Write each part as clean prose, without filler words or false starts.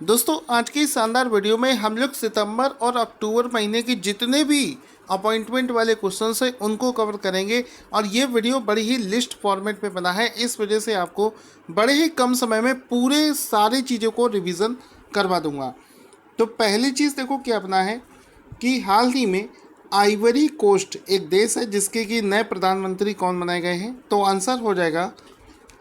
दोस्तों आज की इस शानदार वीडियो में हम लोग सितंबर और अक्टूबर महीने की जितने भी अपॉइंटमेंट वाले क्वेश्चंस हैं उनको कवर करेंगे और ये वीडियो बड़ी ही लिस्ट फॉर्मेट में बना है। इस वजह से आपको बड़े ही कम समय में पूरे सारी चीज़ों को रिवीजन करवा दूंगा। तो पहली चीज़ देखो क्या अपना है कि हाल ही में आइवरी कोस्ट एक देश है जिसके कि नए प्रधानमंत्री कौन बनाए गए हैं। तो आंसर हो जाएगा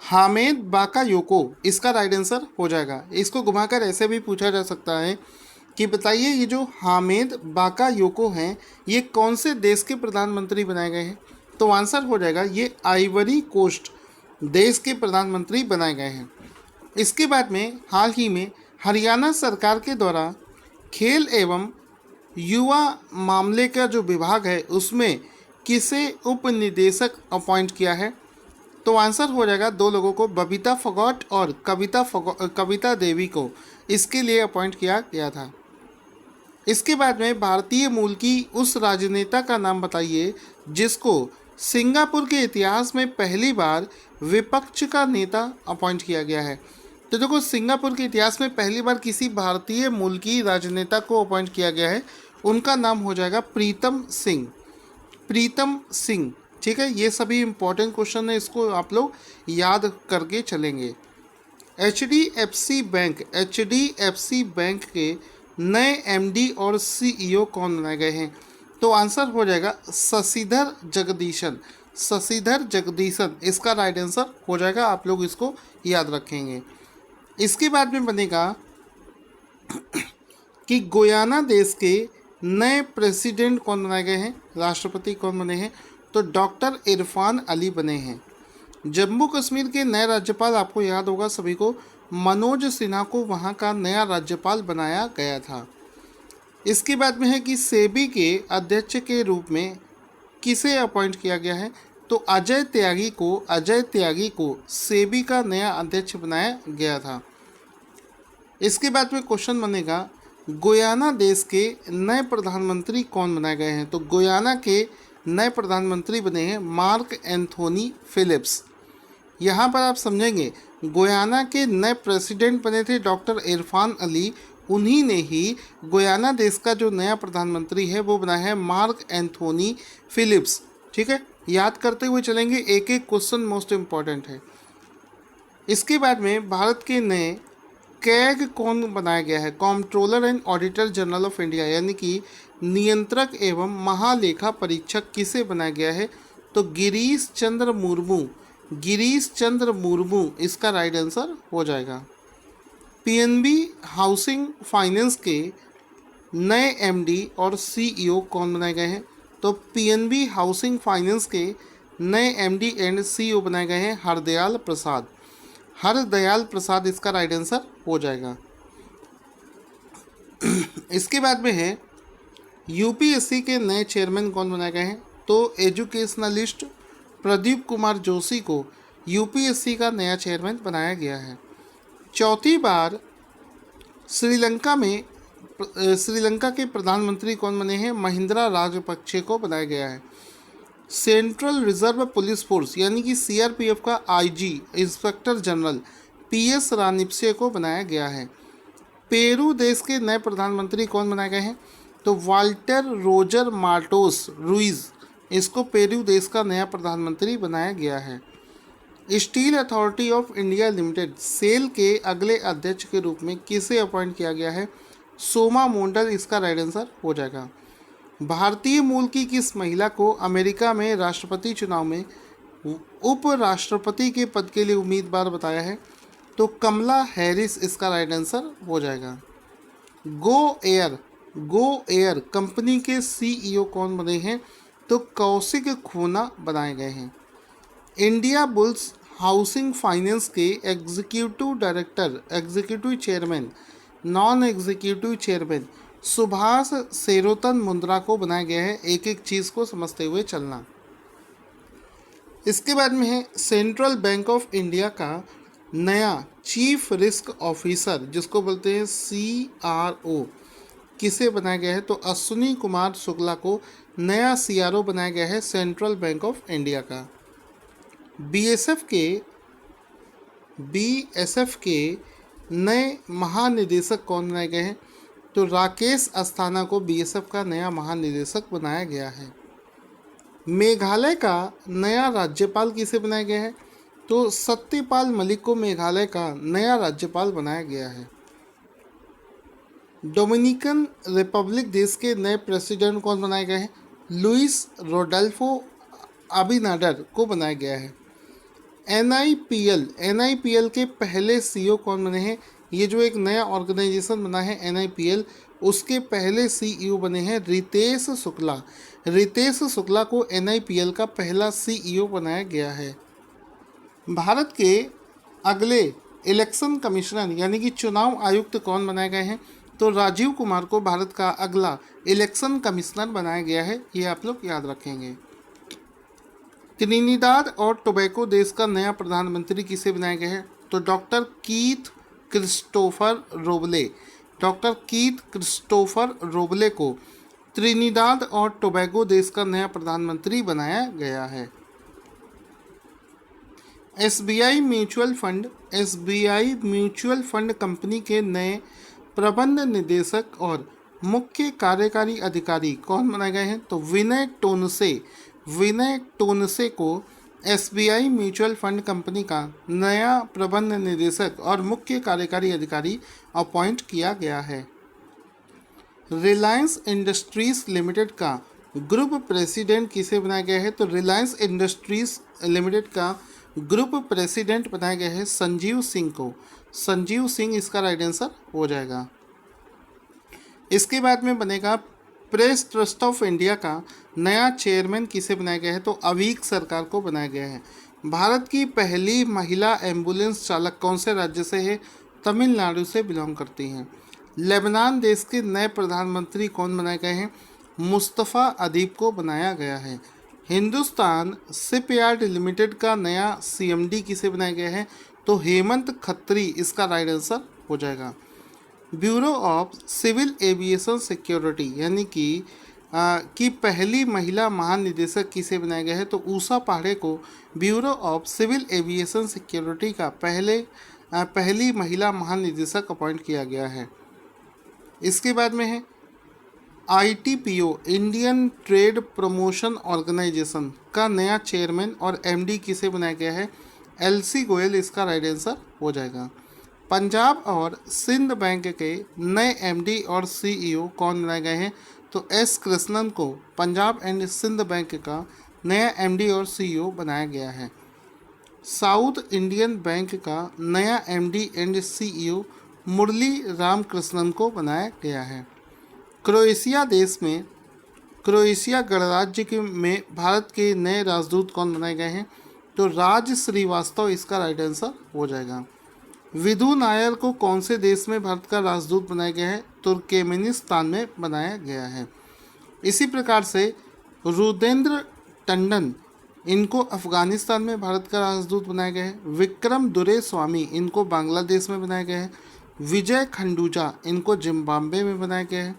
हामिद बाकायोको, इसका राइट आंसर हो जाएगा। इसको घुमाकर ऐसे भी पूछा जा सकता है कि बताइए ये जो हामिद बाकायोको हैं ये कौन से देश के प्रधानमंत्री बनाए गए हैं। तो आंसर हो जाएगा ये आइवरी कोस्ट देश के प्रधानमंत्री बनाए गए हैं। इसके बाद में हाल ही में हरियाणा सरकार के द्वारा खेल एवं युवा मामले का जो विभाग है उसमें किसे उप निदेशक अपॉइंट किया है। तो आंसर हो जाएगा दो लोगों को, बबीता फोगाट और कविता देवी को इसके लिए अपॉइंट किया गया था। इसके बाद में भारतीय मूल की उस राजनेता का नाम बताइए जिसको सिंगापुर के इतिहास में पहली बार विपक्ष का नेता अपॉइंट किया गया है। तो देखो सिंगापुर के इतिहास में पहली बार किसी भारतीय मूल की राजनेता को अपॉइंट किया गया है, उनका नाम हो जाएगा प्रीतम सिंह। प्रीतम सिंह, ठीक है। ये सभी इंपॉर्टेंट क्वेश्चन है, इसको आप लोग याद करके चलेंगे। H D F C bank के नए एमडी और सीईओ कौन बनाए गए हैं। तो आंसर हो जाएगा शशिधर जगदीशन। शशिधर जगदीशन इसका राइट आंसर हो जाएगा, आप लोग इसको याद रखेंगे। इसके बाद में बनेगा कि गुयाना देश के नए प्रेसिडेंट कौन बनाए गए हैं, राष्ट्रपति कौन बने हैं। तो डॉक्टर इरफान अली बने हैं। जम्मू कश्मीर के नए राज्यपाल आपको याद होगा सभी को, मनोज सिन्हा को वहां का नया राज्यपाल बनाया गया था। इसके बाद में है कि सेबी के अध्यक्ष के रूप में किसे अपॉइंट किया गया है। तो अजय त्यागी को सेबी का नया अध्यक्ष बनाया गया था। इसके बाद में क्वेश्चन बनेगा गुयाना देश के नए प्रधानमंत्री कौन बनाए गए हैं। तो गुयाना के नए प्रधानमंत्री बने हैं मार्क एंथोनी फिलिप्स। यहाँ पर आप समझेंगे गुयाना के नए प्रेसिडेंट बने थे डॉक्टर इरफान अली, उन्हीं ने ही गुयाना देश का जो नया प्रधानमंत्री है वो बना है मार्क एंथोनी फिलिप्स। ठीक है, याद करते हुए चलेंगे, एक एक क्वेश्चन मोस्ट इम्पॉर्टेंट है। इसके बाद में भारत के नए कैग कौन बनाया गया है, comptroller and auditor general of India, यानी कि नियंत्रक एवं महालेखा परीक्षक किसे बनाया गया है। तो गिरीश चंद्र मुर्मू इसका राइट आंसर हो जाएगा। पीएनबी हाउसिंग फाइनेंस के नए एमडी और सीईओ कौन बनाए गए हैं। तो पीएनबी हाउसिंग फाइनेंस के नए एमडी एंड सीईओ बनाए गए हैं हरदयाल प्रसाद इसका राइट आंसर हो जाएगा। इसके बाद में है यूपीएससी के नए चेयरमैन कौन बनाए गए हैं। तो एजुकेशनलिस्ट प्रदीप कुमार जोशी को यूपीएससी का नया चेयरमैन बनाया गया है। चौथी बार श्रीलंका के प्रधानमंत्री कौन बने हैं, महिंद्रा राजपक्षे को बनाया गया है। सेंट्रल रिजर्व पुलिस फोर्स यानी कि सीआरपीएफ का आईजी इंस्पेक्टर जनरल पीएस रानिपसे को बनाया गया है। पेरू देश के नए प्रधानमंत्री कौन बनाए गए हैं। तो वाल्टर रोजर मार्टोस रुइज, इसको पेरू देश का नया प्रधानमंत्री बनाया गया है। Steel Authority of India Limited SAIL के अगले अध्यक्ष के रूप में किसे अपॉइंट किया गया है। सोमा मोंडल इसका राइट आंसर हो जाएगा। भारतीय मूल की किस महिला को अमेरिका में राष्ट्रपति चुनाव में उपराष्ट्रपति के पद के लिए उम्मीदवार बताया है। तो कमला हैरिस इसका राइट आंसर हो जाएगा। गो एयर कंपनी के सीईओ कौन बने हैं। तो कौशिक खूना बनाए गए हैं। इंडिया बुल्स हाउसिंग फाइनेंस के executive chairman non executive chairman Subhash सेरोतन मुंद्रा को बनाया गया है। एक एक चीज़ को समझते हुए चलना। इसके बाद में है सेंट्रल बैंक ऑफ इंडिया का नया चीफ रिस्क ऑफिसर जिसको बोलते हैं CRO किसे बनाया गया है। तो अश्विनी कुमार शुक्ला को नया CRO बनाया गया है सेंट्रल बैंक ऑफ इंडिया का। बीएसएफ के नए महानिदेशक कौन बनाए गए हैं? तो राकेश अस्थाना को बीएसएफ का नया महानिदेशक बनाया गया है। मेघालय का नया राज्यपाल किसे बनाया गया है? तो सत्यपाल मलिक को मेघालय का नया राज्यपाल बनाया गया है। डोमिनिकन रिपब्लिक देश के नए प्रेसिडेंट कौन बनाए गए हैं? लुइस रोडल्फो अबिनाडर को बनाया गया है। एनआईपीएल के पहले सीईओ कौन बने हैं? ये जो एक नया ऑर्गेनाइजेशन बना है एनआईपीएल, उसके पहले सीईओ बने हैं रितेश शुक्ला। रितेश शुक्ला को एनआईपीएल का पहला सीईओ बनाया गया है। भारत के अगले इलेक्शन कमिश्नर यानी कि चुनाव आयुक्त कौन बनाए गए हैं? तो राजीव कुमार को भारत का अगला इलेक्शन कमिश्नर बनाया गया है। ये आप लोग याद रखेंगे। त्रिनिदाद और टोबैको देश का नया प्रधानमंत्री किसे बनाया गया है? तो डॉक्टर कीथ क्रिस्टोफर रोबले। डॉक्टर कीथ क्रिस्टोफर रोबले को त्रिनिदाद और टोबैगो देश का नया प्रधानमंत्री बनाया गया है। एसबीआई म्यूचुअल फंड कंपनी के नए प्रबंध निदेशक और मुख्य कार्यकारी अधिकारी कौन बनाए गए हैं? तो विनय टोनसे को एसबीआई म्यूचुअल फंड कंपनी का नया प्रबंध निदेशक और मुख्य कार्यकारी अधिकारी अपॉइंट किया गया है। रिलायंस इंडस्ट्रीज लिमिटेड का ग्रुप प्रेसिडेंट किसे बनाया गया है? तो रिलायंस इंडस्ट्रीज लिमिटेड का ग्रुप प्रेसिडेंट बनाया गया है संजीव सिंह को। संजीव सिंह इसका राइट आंसर हो जाएगा। इसके बाद में बनेगा प्रेस ट्रस्ट ऑफ इंडिया का नया चेयरमैन किसे बनाया गया है? तो अवीक सरकार को बनाया गया है। भारत की पहली महिला एम्बुलेंस चालक कौन से राज्य से है? तमिलनाडु से बिलोंग करती हैं। लेबनान देश के नए प्रधानमंत्री कौन बनाए गए हैं? मुस्तफ़ा अदीब को बनाया गया है। हिंदुस्तान शिपयार्ड लिमिटेड का नया सीएमडी किसे बनाया गया है? तो हेमंत खत्री इसका राइट आंसर हो जाएगा। Bureau of Civil Aviation Security यानी कि पहली महिला महानिदेशक किसे बनाया गया है? तो ऊषा पांडे को Bureau of Civil Aviation Security का पहली महिला महानिदेशक अपॉइंट किया गया है। इसके बाद में है ITPO Indian Trade Promotion Organisation का नया चेयरमैन और एमडी किसे बनाया गया है? एलसी गोयल इसका राइट आंसर हो जाएगा। पंजाब और सिंध बैंक के नए एमडी और सीईओ कौन बनाए गए हैं? तो एस कृष्णन को पंजाब एंड सिंध बैंक का नया एमडी और सीईओ बनाया गया है। साउथ इंडियन बैंक का नया एमडी एंड सीईओ मुरली रामकृष्णन को बनाया गया है। क्रोएशिया गणराज्य में भारत के नए राजदूत कौन बनाए गए हैं? तो राज श्रीवास्तव इसका राइट आंसर हो जाएगा। विधु नायर को कौन से देश में भारत का राजदूत बनाया गया है? तुर्कमेनिस्तान में बनाया गया है। इसी प्रकार से रुदेंद्र टंडन इनको अफगानिस्तान में भारत का राजदूत बनाया गया है। विक्रम दुरेस्वामी इनको बांग्लादेश में बनाया गया है। विजय खंडूजा इनको जिम्बाब्वे में बनाया गया है।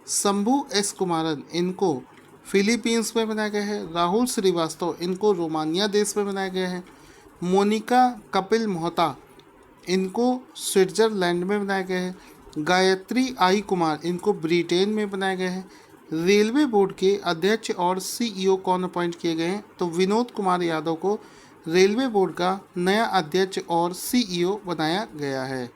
शंभू एस कुमारन इनको फिलीपींस में बनाया गया है। राहुल श्रीवास्तव इनको रोमानिया देश में बनाया गया है। मोनिका कपिल मोहता इनको स्विट्जरलैंड में बनाया गया है। गायत्री आई कुमार इनको ब्रिटेन में बनाया गया है। रेलवे बोर्ड के अध्यक्ष और सीईओ कौन अपॉइंट किए गए हैं? तो विनोद कुमार यादव को रेलवे बोर्ड का नया अध्यक्ष और सीईओ बनाया गया है।